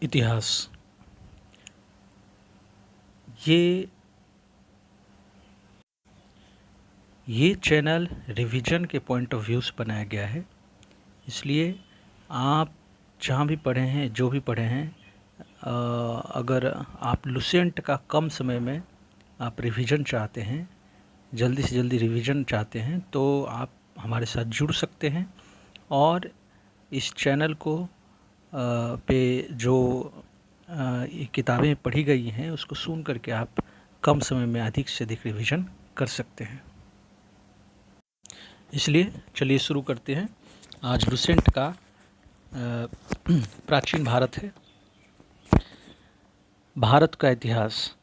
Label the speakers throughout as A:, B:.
A: इतिहास ये ये चैनल रिवीजन के पॉइंट ऑफ व्यू से बनाया गया है। इसलिए आप जहाँ भी पढ़े हैं, जो भी पढ़े हैं, अगर आप लुसेंट का कम समय में आप रिवीजन चाहते हैं, जल्दी से जल्दी रिवीजन चाहते हैं, तो आप हमारे साथ जुड़ सकते हैं और इस चैनल को पे जो ये किताबें पढ़ी गई हैं उसको सुन करके आप कम समय में अधिक से अधिक रिवीजन कर सकते हैं। इसलिए चलिए शुरू करते हैं। आज लुसेंट का प्राचीन भारत है। भारत का इतिहास।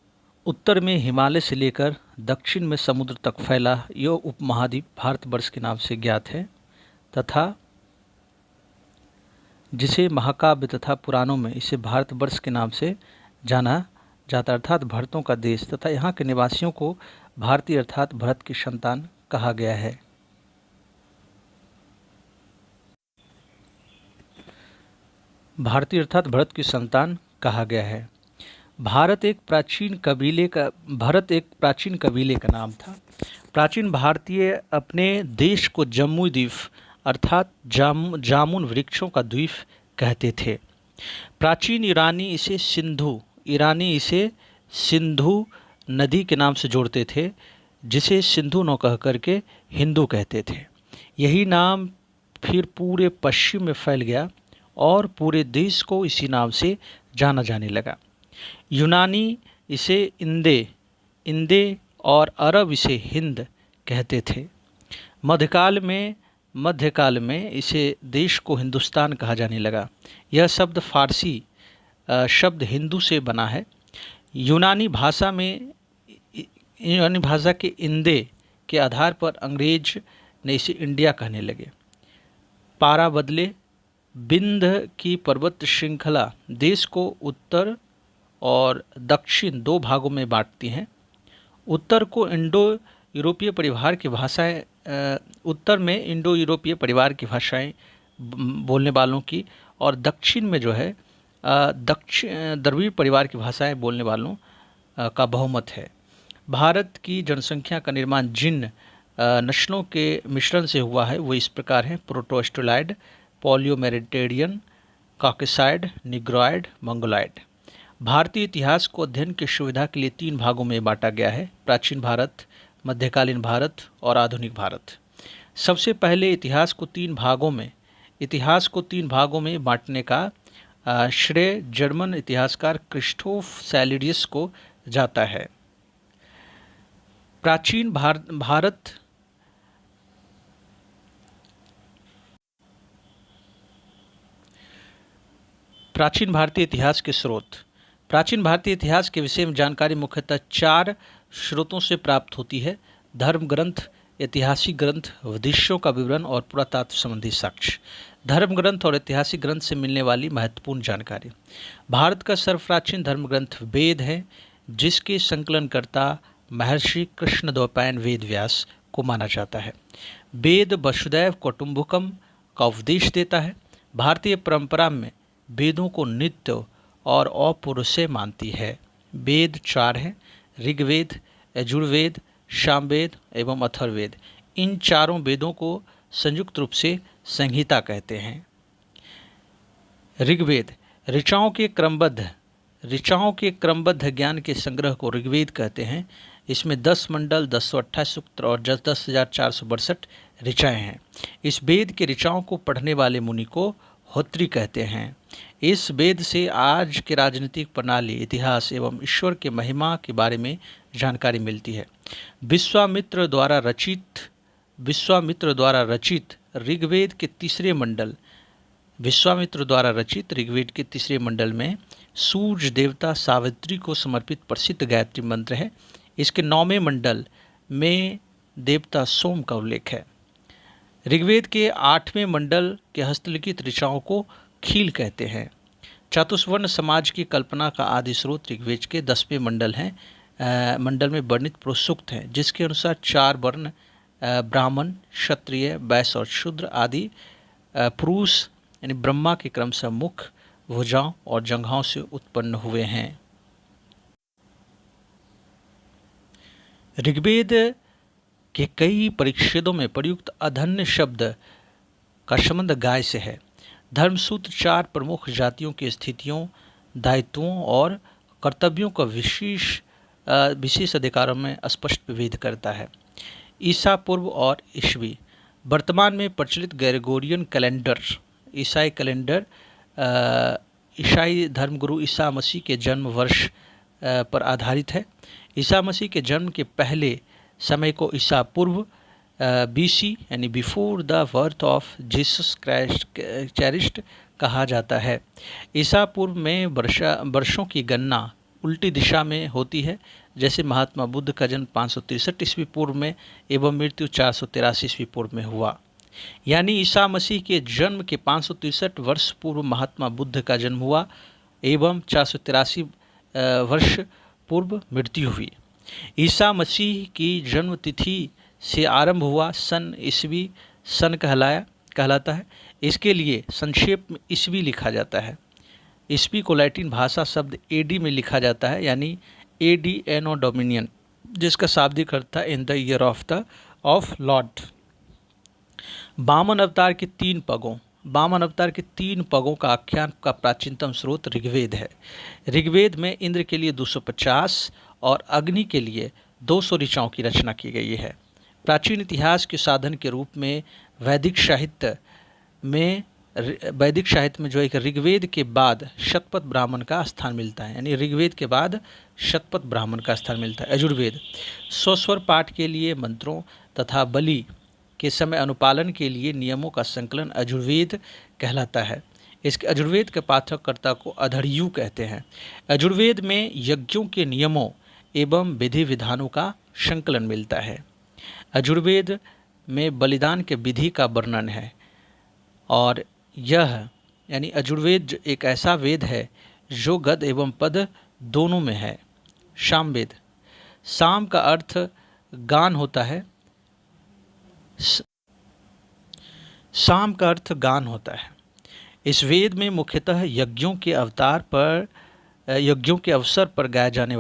A: उत्तर में हिमालय से लेकर दक्षिण में समुद्र तक फैला यह उपमहाद्वीप भारतवर्ष के नाम से ज्ञात है तथा जिसे महाकाव्य तथा पुराणों में इसे भारतवर्ष के नाम से जाना जाता, अर्थात भरतों का देश, तथा यहाँ के निवासियों को भारतीय अर्थात भरत की संतान कहा गया है। भारतीय अर्थात भरत की संतान कहा गया है। भारत एक प्राचीन कबीले का नाम था। प्राचीन भारतीय अपने देश को जम्मू द्वीप अर्थात जामुन वृक्षों का द्वीप कहते थे। प्राचीन ईरानी इसे सिंधु नदी के नाम से जोड़ते थे, जिसे सिंधु न कह करके हिंदू कहते थे। यही नाम फिर पूरे पश्चिम में फैल गया और पूरे देश को इसी नाम से जाना जाने लगा। यूनानी इसे इंदे और अरब इसे हिंद कहते थे। मध्यकाल में इसे देश को हिंदुस्तान कहा जाने लगा। यह शब्द फारसी शब्द हिंदू से बना है। यूनानी भाषा के इंदे के आधार पर अंग्रेज ने इसे इंडिया कहने लगे। पारा बदले विंध्य की पर्वत श्रृंखला देश को उत्तर और दक्षिण दो भागों में बांटती हैं। उत्तर में इंडो यूरोपीय परिवार की भाषाएं बोलने वालों की और दक्षिण में जो है दक्षिण द्रविड़ परिवार की भाषाएं बोलने वालों का बहुमत है। भारत की जनसंख्या का निर्माण जिन नस्लों के मिश्रण से हुआ है वो इस प्रकार हैं: प्रोटो-ऑस्ट्रेलॉयड, पॉलियो-मेडिटेरियन, कॉकेसॉयड, निग्रोइड, मंगोलॉयड। भारतीय इतिहास को अध्ययन की सुविधा के लिए 3 भागों में बांटा गया है: प्राचीन भारत, मध्यकालीन भारत और आधुनिक भारत। सबसे पहले इतिहास को 3 भागों में बांटने का श्रेय जर्मन इतिहासकार क्रिस्टोफ सैलिडियस को जाता है। प्राचीन भारतीय इतिहास के स्रोत। प्राचीन भारतीय इतिहास के विषय में जानकारी मुख्यतः 4 स्रोतों से प्राप्त होती है: धर्म ग्रंथ, ऐतिहासिक ग्रंथ, विदेशियों का विवरण और पुरातत्व संबंधी साक्ष्य। धर्म ग्रंथ और ऐतिहासिक ग्रंथ से मिलने वाली महत्वपूर्ण जानकारी। भारत का सर्वप्राचीन धर्म ग्रंथ वेद है, जिसके संकलनकर्ता महर्षि कृष्णद्वैपायन वेद व्यास को माना जाता है। वेद वसुधैव कौटुंबकम का उपदेश देता है। भारतीय परंपरा में वेदों को नित्य और अपौरुषेय मानती है। वेद 4 हैं: ऋग्वेद, यजुर्वेद, सामवेद एवं अथर्ववेद। इन चारों वेदों को संयुक्त रूप से संहिता कहते हैं। ऋग्वेद ऋचाओं के क्रमबद्ध ज्ञान के संग्रह को ऋग्वेद कहते हैं। इसमें 10 मंडल, 1028 सूक्त और 10,462 ऋचाएँ हैं। इस वेद के ऋचाओं को पढ़ने वाले मुनि को होत्री कहते हैं। इस वेद से आज के राजनीतिक प्रणाली, इतिहास एवं ईश्वर के महिमा के बारे में जानकारी मिलती है। विश्वामित्र द्वारा रचित ऋग्वेद के तीसरे मंडल में सूर्य देवता सावित्री को समर्पित प्रसिद्ध गायत्री मंत्र है। इसके 9वें मंडल में देवता सोम का उल्लेख है। ऋग्वेद के 8वें मंडल के हस्तलिखित ऋचाओं को खील कहते हैं। चातुर्वर्ण समाज की कल्पना का आदि स्रोत ऋग्वेद के 10वें मंडल में वर्णित प्रोसूक्त हैं, जिसके अनुसार 4 वर्ण ब्राह्मण, क्षत्रिय, वैश्य और शूद्र आदि पुरुष यानी ब्रह्मा के क्रमशः मुख, भुजाओं और जंघाओं से उत्पन्न हुए हैं। ऋग्वेद के कई परिच्छेदों में प्रयुक्त अधन्य शब्द का संबंध गाय से है। धर्मसूत्र 4 प्रमुख जातियों की स्थितियों, दायित्वों और कर्तव्यों का विशेष अधिकारों में स्पष्ट विभेद करता है। ईसा पूर्व और ईस्वी। वर्तमान में प्रचलित ग्रेगोरियन कैलेंडर ईसाई कैलेंडर ईसाई धर्मगुरु ईसा मसीह के जन्म वर्ष पर आधारित है। ईसा मसीह के जन्म के पहले समय को ईसा पूर्व BC यानी before the birth of Jesus Christ कहा जाता है। ईसा पूर्व में वर्षों की गणना उल्टी दिशा में होती है, जैसे महात्मा बुद्ध का जन्म 563 ईस्वी पूर्व में एवं मृत्यु 483 ईस्वी पूर्व में हुआ। यानी ईसा मसीह के जन्म के 563 वर्ष पूर्व महात्मा बुद्ध का जन्म हुआ एवं 483 वर्ष पूर्व मृत्यु हुई। ईसा मसीह की जन्म तिथि से आरंभ हुआ सन ईस्वी सन कहलाता है। इसके लिए संक्षेप में ईस्वी लिखा जाता है। ईस्वी को लैटिन भाषा शब्द AD में लिखा जाता है, यानी AD एनो डोमिनियन, जिसका शाब्दिक अर्थ था in the year of lord. Vamana अवतार के 3 पगों का आख्यान का प्राचीनतम स्रोत ऋग्वेद है। ऋग्वेद में इंद्र के लिए 250 और अग्नि के लिए 200 ऋचाओं की रचना की गई है। प्राचीन इतिहास के साधन के रूप में वैदिक साहित्य में जो एक ऋग्वेद के बाद शतपथ ब्राह्मण का स्थान मिलता है, यानी ऋग्वेद के बाद शतपथ ब्राह्मण का स्थान मिलता है। यजुर्वेद स्वस्वर पाठ के लिए मंत्रों तथा बलि के समय अनुपालन के लिए नियमों का संकलन यजुर्वेद कहलाता है। इसके यजुर्वेद के पाठककर्ता को अधर्यु कहते हैं। यजुर्वेद में यज्ञों के नियमों एवं विधि विधानों का संकलन मिलता है। यजुर्वेद में बलिदान के विधि का वर्णन है और यह यानी यजुर्वेद एक ऐसा वेद है जो गद एवं पद दोनों में है। सामवेद, साम का अर्थ गान होता है। साम का अर्थ गान होता है। इस वेद में मुख्यतः यज्ञों के अवसर पर गाए जाने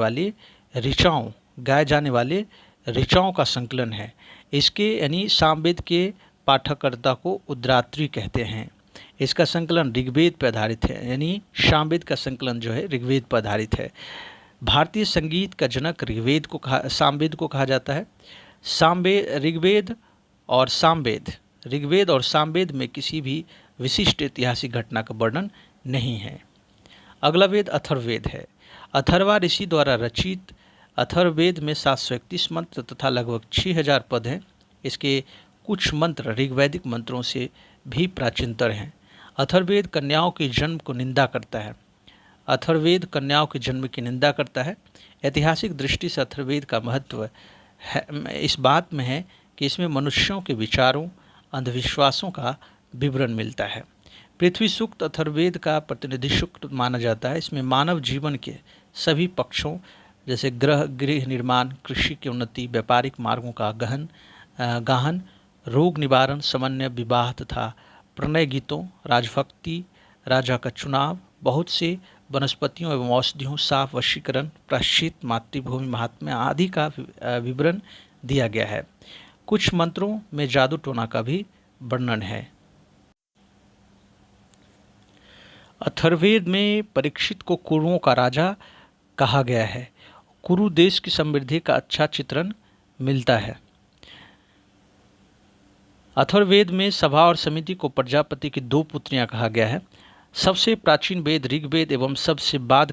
A: वाले ऋचाओं का संकलन है। इसके यानी सामवेद के पाठककर्ता को उद्रात्री कहते हैं। इसका संकलन ऋग्वेद पर आधारित है, यानी सामवेद का संकलन जो है ऋग्वेद पर आधारित है। भारतीय संगीत का जनक सामवेद को कहा जाता है। ऋग्वेद और सामवेद में किसी भी विशिष्ट ऐतिहासिक घटना का वर्णन नहीं है। अगला वेद अथर्ववेद है। अथर्वा ऋषि द्वारा रचित अथर्ववेद में 731 मंत्र तथा लगभग 6000 पद हैं। इसके कुछ मंत्र ऋग्वैदिक मंत्रों से भी प्राचीनतर हैं। अथर्ववेद कन्याओं के जन्म की निंदा करता है। ऐतिहासिक दृष्टि से अथर्ववेद का महत्व इस बात में है कि इसमें मनुष्यों के विचारों, अंधविश्वासों का विवरण मिलता है। पृथ्वी सूक्त अथर्ववेद का प्रतिनिधित्व माना जाता है। इसमें मानव जीवन के सभी पक्षों जैसे गृह निर्माण, कृषि की उन्नति, व्यापारिक मार्गों का गाहन, रोग निवारण, समन्वय, विवाह तथा प्रणय गीतों, राजभक्ति, राजा का चुनाव, बहुत से वनस्पतियों एवं औषधियों, साफ वशीकरण, प्रायश्चित, मातृभूमि महात्म्य आदि का विवरण दिया गया है। कुछ मंत्रों में जादू टोना का भी वर्णन है। अथर्ववेद में परीक्षित को कुरुओं का राजा कहा गया है। कुरु देश की समृद्धि का अच्छा चित्रण मिलता है। अथर्ववेद में सभा और समिति को प्रजापति की 2 पुत्रियां कहा गया है। सबसे प्राचीन वेद ऋग्वेद एवं सबसे बाद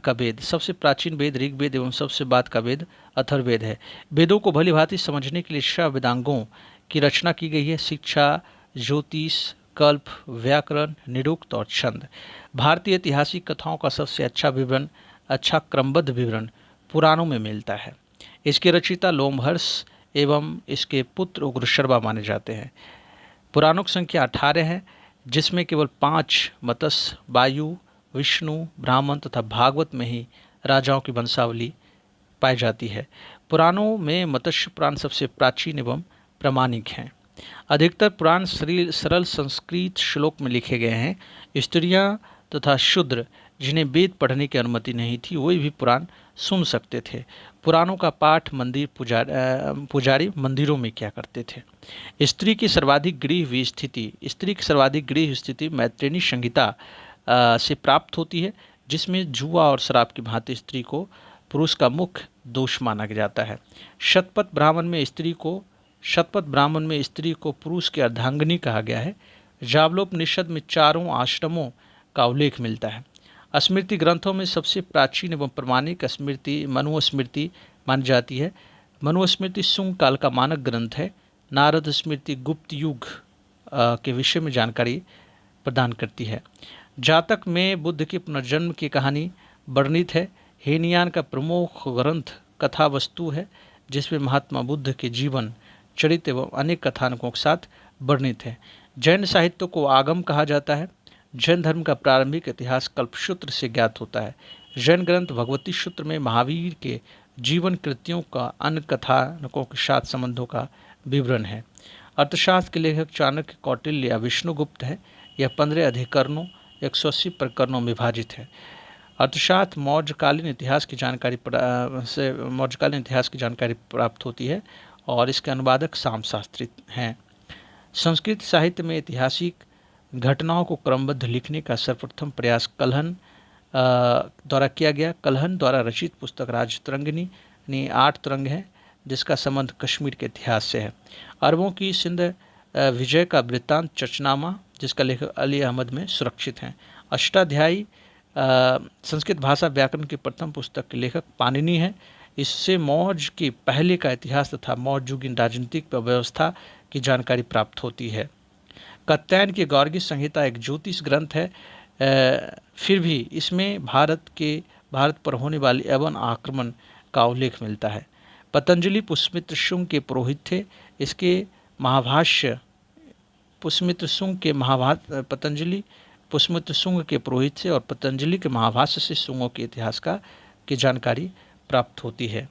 A: का वेद अथर्ववेद है। वेदों को भली भांति समझने के लिए 6 वेदांगों की रचना की गई है: शिक्षा, ज्योतिष, कल्प, व्याकरण, निरुक्त और छंद। भारतीय ऐतिहासिक कथाओं का सबसे अच्छा क्रमबद्ध विवरण पुराणों में मिलता है। इसके रचयिता लोमहर्ष एवं इसके पुत्र उग्रशर्वा माने जाते हैं। पुराणों की संख्या 18 है, जिसमें केवल 5 मत्स्य, वायु, विष्णु, ब्राह्मण तथा भागवत में ही राजाओं की वंशावली पाई जाती है। पुराणों में मत्स्य पुराण सबसे प्राचीन एवं प्रामाणिक हैं। अधिकतर पुराण सरल संस्कृत श्लोक में लिखे गए हैं। स्त्रियां तथा शूद्र जिन्हें वेद पढ़ने की अनुमति नहीं थी वे भी पुराण सुन सकते थे। पुराणों का पाठ मंदिर पुजारी मंदिरों में क्या करते थे। स्त्री की सर्वाधिक गृह स्थिति मैत्रेयी संहिता से प्राप्त होती है, जिसमें जुआ और शराब की भांति स्त्री को पुरुष का मुख्य दोष माना जाता है। शतपथ ब्राह्मण में स्त्री को पुरुष की अर्धांगिनी कहा गया है। जावलोपनिषद में 4 आश्रमों का उल्लेख मिलता है। स्मृति ग्रंथों में सबसे प्राचीन एवं प्रमाणिक स्मृति मनुस्मृति मानी जाती है। मनुस्मृति शुंग काल का मानक ग्रंथ है। नारद स्मृति गुप्त युग के विषय में जानकारी प्रदान करती है। जातक में बुद्ध के पुनर्जन्म की कहानी वर्णित है। हीनयान का प्रमुख ग्रंथ कथा वस्तु है, जिसमें महात्मा बुद्ध के जीवन चरित्र एवं अनेक कथानकों के साथ वर्णित है। जैन साहित्य को आगम कहा जाता है। जैन धर्म का प्रारंभिक इतिहास कल्पसूत्र से ज्ञात होता है। जैन ग्रंथ भगवती सूत्र में महावीर के जीवन कृतियों का अन्य कथानकों के साथ संबंधों का विवरण है। अर्थशास्त्र के लेखक चाणक्य, कौटिल्य या विष्णुगुप्त है। यह 15 अधिकरणों 180 प्रकरणों में विभाजित है। अर्थशास्त्र मौर्यकालीन इतिहास की जानकारी प्राप्त होती है और इसके अनुवादक शास्त्री हैं। संस्कृत साहित्य में ऐतिहासिक घटनाओं को क्रमबद्ध लिखने का सर्वप्रथम प्रयास कल्हण द्वारा किया गया। कल्हण द्वारा रचित पुस्तक राजतरंगिणी 8 तरंग है, जिसका संबंध कश्मीर के इतिहास से है। अरबों की सिंध विजय का वृत्तांत चचनामा, जिसका लेखक अली अहमद में सुरक्षित हैं। अष्टाध्यायी संस्कृत भाषा व्याकरण की प्रथम पुस्तक के लेखक पाणिनि है। इससे मौर्य के पहले का इतिहास तथा मौर्ययुगीन राजनीतिक व्यवस्था की जानकारी प्राप्त होती है। कात्यायन की गार्गी संहिता एक ज्योतिष ग्रंथ है, फिर भी इसमें भारत पर होने वाले यवन आक्रमण का उल्लेख मिलता है। पतंजलि पुष्यमित्र शुंग के पुरोहित थे। इसके महाभाष्य पतंजलि पुष्यमित्र शुंग के पुरोहित से और पतंजलि के महाभाष्य से शुंगों के इतिहास की जानकारी प्राप्त होती है।